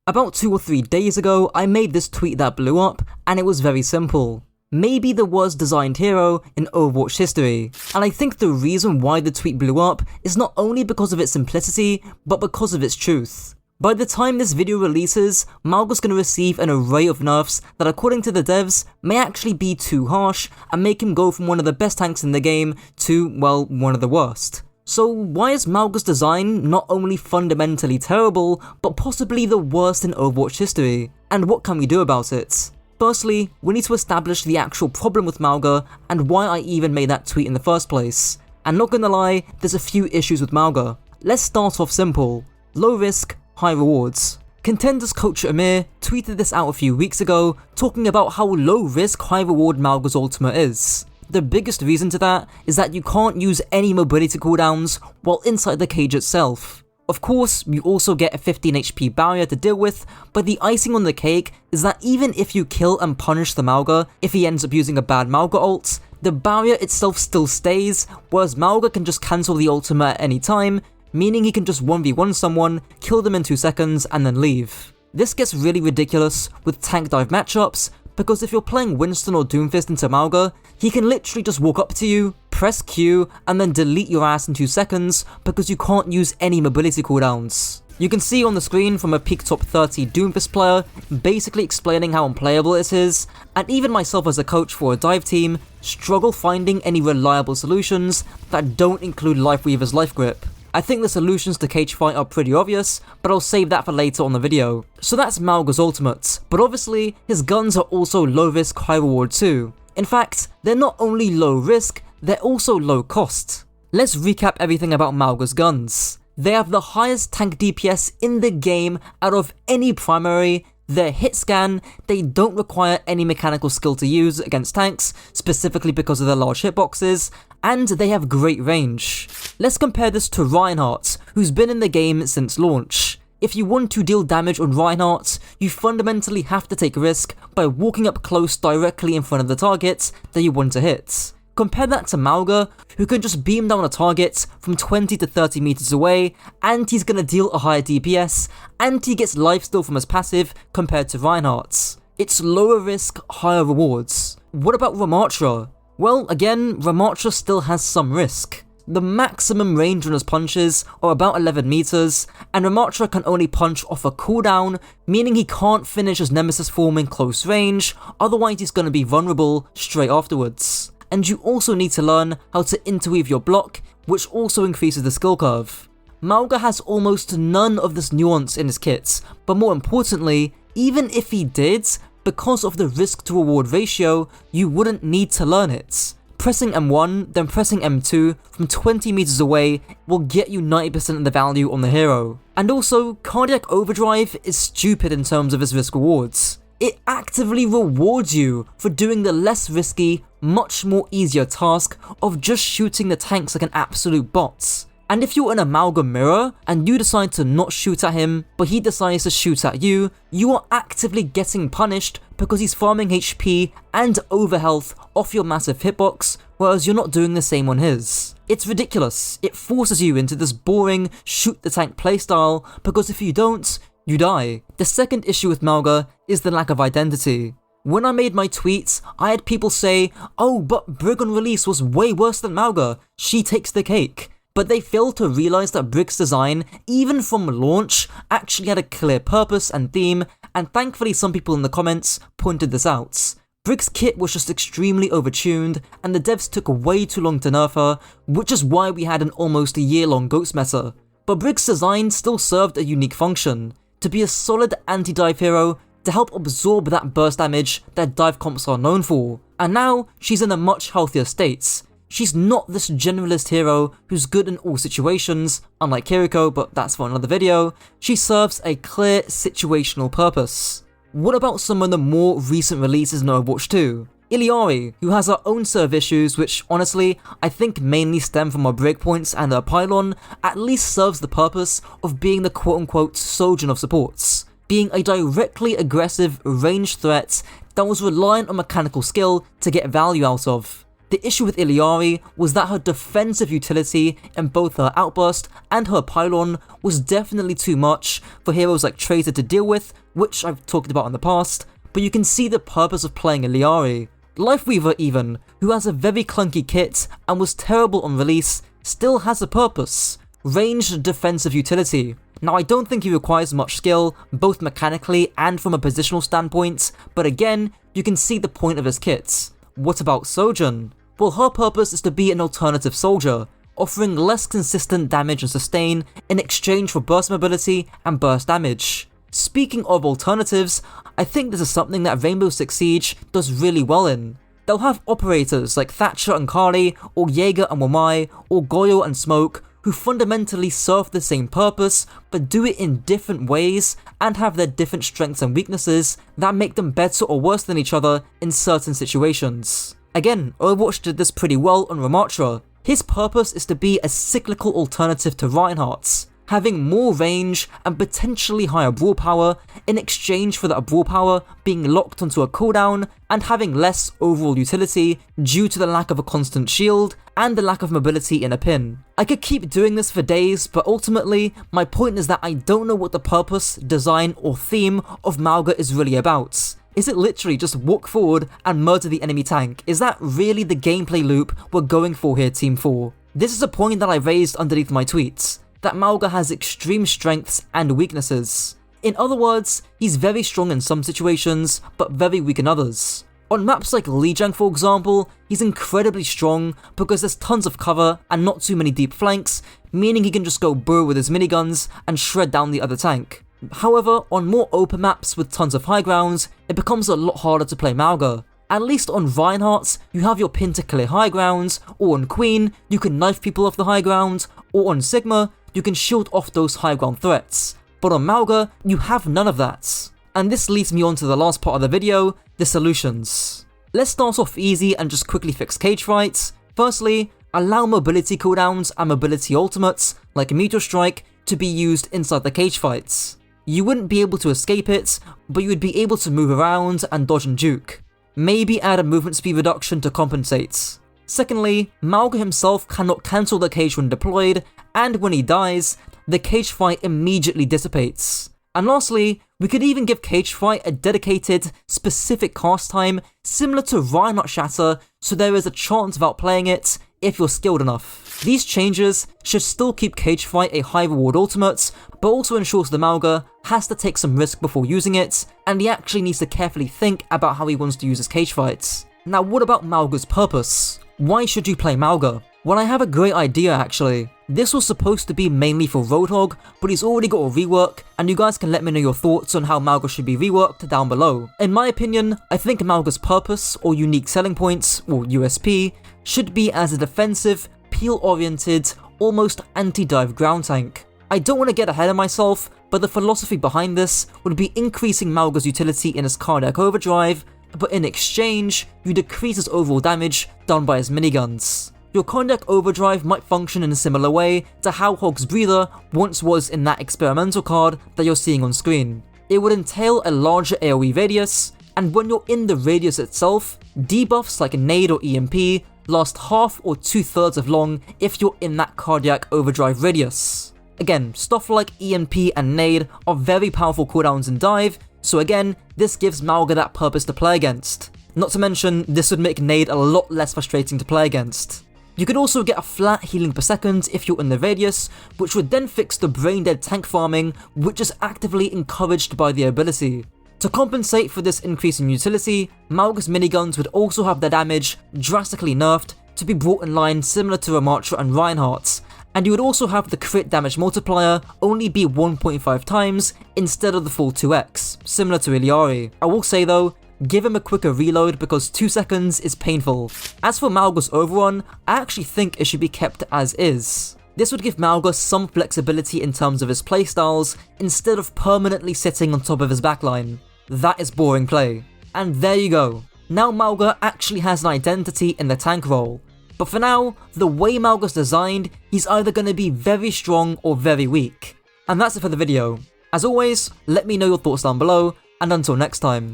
About 2 or 3 days ago, I made this tweet that blew up, and it was very simple. Maybe the worst designed hero in Overwatch history. And I think the reason why the tweet blew up is not only because of its simplicity, but because of its truth. By the time this video releases, Mauga's going to receive an array of nerfs that, according to the devs, may actually be too harsh and make him go from one of the best tanks in the game to, well, one of the worst. So why is Mauga's design not only fundamentally terrible, but possibly the worst in Overwatch history? And what can we do about it? Firstly, we need to establish the actual problem with Mauga and why I even made that tweet in the first place. And not gonna lie, there's a few issues with Mauga. Let's start off simple. Low risk, high rewards. Contenders coach Amir tweeted this out a few weeks ago, talking about how low risk, high reward Mauga's ultimate is. The biggest reason to that is that you can't use any mobility cooldowns while inside the cage itself. Of course, you also get a 15 HP barrier to deal with, but the icing on the cake is that even if you kill and punish the Mauga, if he ends up using a bad Mauga ult, the barrier itself still stays, whereas Mauga can just cancel the ultimate at any time, meaning he can just 1v1 someone, kill them in 2 seconds, and then leave. This gets really ridiculous with tank dive matchups, because if you're playing Winston or Doomfist into Mauga, he can literally just walk up to you, press Q, and then delete your ass in 2 seconds because you can't use any mobility cooldowns. You can see on the screen from a peak top 30 Doomfist player basically explaining how unplayable it is, and even myself as a coach for a dive team struggle finding any reliable solutions that don't include Lifeweaver's life grip. I think the solutions to cage fight are pretty obvious, but I'll save that for later on the video. So that's Mauga's ultimate, but obviously his guns are also low risk, high reward too. In fact, they're not only low risk, they're also low cost. Let's recap everything about Mauga's guns. They have the highest tank DPS in the game out of any primary, they're hit scan, they don't require any mechanical skill to use against tanks, specifically because of their large hitboxes, and they have great range. Let's compare this to Reinhardt, who's been in the game since launch. If you want to deal damage on Reinhardt, you fundamentally have to take a risk by walking up close directly in front of the target that you want to hit. Compare that to Mauga, who can just beam down a target from 20 to 30 meters away, and he's gonna deal a higher DPS, and he gets lifesteal from his passive compared to Reinhardt's. It's lower risk, higher rewards. What about Ramattra? Well, again, Ramattra still has some risk. The maximum range on his punches are about 11 meters, and Ramattra can only punch off a cooldown, meaning he can't finish his Nemesis form in close range, otherwise he's gonna be vulnerable straight afterwards. And you also need to learn how to interweave your block, which also increases the skill curve. Mauga has almost none of this nuance in his kits, but more importantly, even if he did, because of the risk to reward ratio, you wouldn't need to learn it. Pressing M1, then pressing M2 from 20 meters away will get you 90% of the value on the hero. And also, Cardiac Overdrive is stupid in terms of its risk rewards. It actively rewards you for doing the less risky, much more easier task of just shooting the tanks like an absolute bot. And if you're in a Mauga mirror and you decide to not shoot at him, but he decides to shoot at you, you are actively getting punished because he's farming HP and overhealth off your massive hitbox, whereas you're not doing the same on his. It's ridiculous. It forces you into this boring shoot the tank playstyle because if you don't, you die. The second issue with Mauga is the lack of identity. When I made my tweets, I had people say, oh, but Brig on release was way worse than Mauga, she takes the cake. But they failed to realize that Brig's design, even from launch, actually had a clear purpose and theme, and thankfully some people in the comments pointed this out. Brig's kit was just extremely overtuned, and the devs took way too long to nerf her, which is why we had an almost a year-long Ghost meta. But Brig's design still served a unique function, to be a solid anti-dive hero to help absorb that burst damage that dive comps are known for. And now, she's in a much healthier state. She's not this generalist hero who's good in all situations, unlike Kiriko, but that's for another video. She serves a clear situational purpose. What about some of the more recent releases in Overwatch 2? Iliari, who has her own set of issues which, honestly, I think mainly stem from her breakpoints and her pylon, at least serves the purpose of being the quote-unquote Sojourn of supports, being a directly aggressive ranged threat that was reliant on mechanical skill to get value out of. The issue with Illari was that her defensive utility in both her outburst and her pylon was definitely too much for heroes like Tracer to deal with, which I've talked about in the past, but you can see the purpose of playing Illari. Lifeweaver even, who has a very clunky kit and was terrible on release, still has a purpose: ranged defensive utility. Now I don't think he requires much skill, both mechanically and from a positional standpoint, but again, you can see the point of his kits. What about Sojourn? Well, her purpose is to be an alternative soldier, offering less consistent damage and sustain in exchange for burst mobility and burst damage. Speaking of alternatives, I think this is something that Rainbow Six Siege does really well in. They'll have operators like Thatcher and Kali, or Jaeger and Wamai, or Goyo and Smoke, who fundamentally serve the same purpose, but do it in different ways and have their different strengths and weaknesses that make them better or worse than each other in certain situations. Again, Overwatch did this pretty well on Ramattra. His purpose is to be a cyclical alternative to Reinhardt's, having more range and potentially higher brawl power in exchange for that brawl power being locked onto a cooldown and having less overall utility due to the lack of a constant shield and the lack of mobility in a pin. I could keep doing this for days, but ultimately, my point is that I don't know what the purpose, design, or theme of Mauga is really about. Is it literally just walk forward and murder the enemy tank? Is that really the gameplay loop we're going for here, Team 4? This is a point that I raised underneath my tweets, that Mauga has extreme strengths and weaknesses. In other words, he's very strong in some situations, but very weak in others. On maps like Lijiang, for example, he's incredibly strong because there's tons of cover and not too many deep flanks, meaning he can just go burr with his miniguns and shred down the other tank. However, on more open maps with tons of high grounds, it becomes a lot harder to play Mauga. At least on Reinhardt's, you have your pin to clear high grounds, or on Queen, you can knife people off the high ground, or on Sigma, you can shield off those high ground threats. But on Mauga, you have none of that. And this leads me on to the last part of the video, the solutions. Let's start off easy and just quickly fix cage fights. Firstly, allow mobility cooldowns and mobility ultimates, like Meteor Strike, to be used inside the cage fights. You wouldn't be able to escape it, but you would be able to move around and dodge and juke. Maybe add a movement speed reduction to compensate. Secondly, Mauga himself cannot cancel the cage when deployed, and when he dies, the cage fight immediately dissipates. And lastly, we could even give cage fight a dedicated, specific cast time similar to Reinhardt Shatter, so there is a chance of outplaying it if you're skilled enough. These changes should still keep cage fight a high reward ultimate, but also ensures the Mauga has to take some risk before using it, and he actually needs to carefully think about how he wants to use his cage fights. Now what about Mauga's purpose? Why should you play Mauga? Well, I have a great idea actually. This was supposed to be mainly for Roadhog, but he's already got a rework, and you guys can let me know your thoughts on how Mauga should be reworked down below. In my opinion, I think Mauga's purpose, or unique selling points, or USP, should be as a defensive, peel-oriented, almost anti-dive ground tank. I don't want to get ahead of myself, but the philosophy behind this would be increasing Mauga's utility in his cardiac overdrive, but in exchange, you decrease his overall damage done by his miniguns. Your cardiac overdrive might function in a similar way to how Hog's Breather once was in that experimental card that you're seeing on screen. It would entail a larger AoE radius, and when you're in the radius itself, debuffs like Nade or EMP last half or 2/3 of long if you're in that cardiac overdrive radius. Again, stuff like EMP and Nade are very powerful cooldowns in dive, so again, this gives Mauga that purpose to play against. Not to mention, this would make Nade a lot less frustrating to play against. You could also get a flat healing per second if you're in the radius, which would then fix the brain dead tank farming, which is actively encouraged by the ability. To compensate for this increase in utility, Mauga's miniguns would also have their damage drastically nerfed to be brought in line similar to Ramattra and Reinhardt's, and you would also have the crit damage multiplier only be 1.5 times instead of the full 2x, similar to Illari. I will say though, give him a quicker reload because 2 seconds is painful. As for Mauga's overrun, I actually think it should be kept as is. This would give Mauga some flexibility in terms of his playstyles instead of permanently sitting on top of his backline. That is boring play. And there you go. Now Mauga actually has an identity in the tank role. But for now, the way Mauga's designed, he's either going to be very strong or very weak. And that's it for the video. As always, let me know your thoughts down below, and until next time.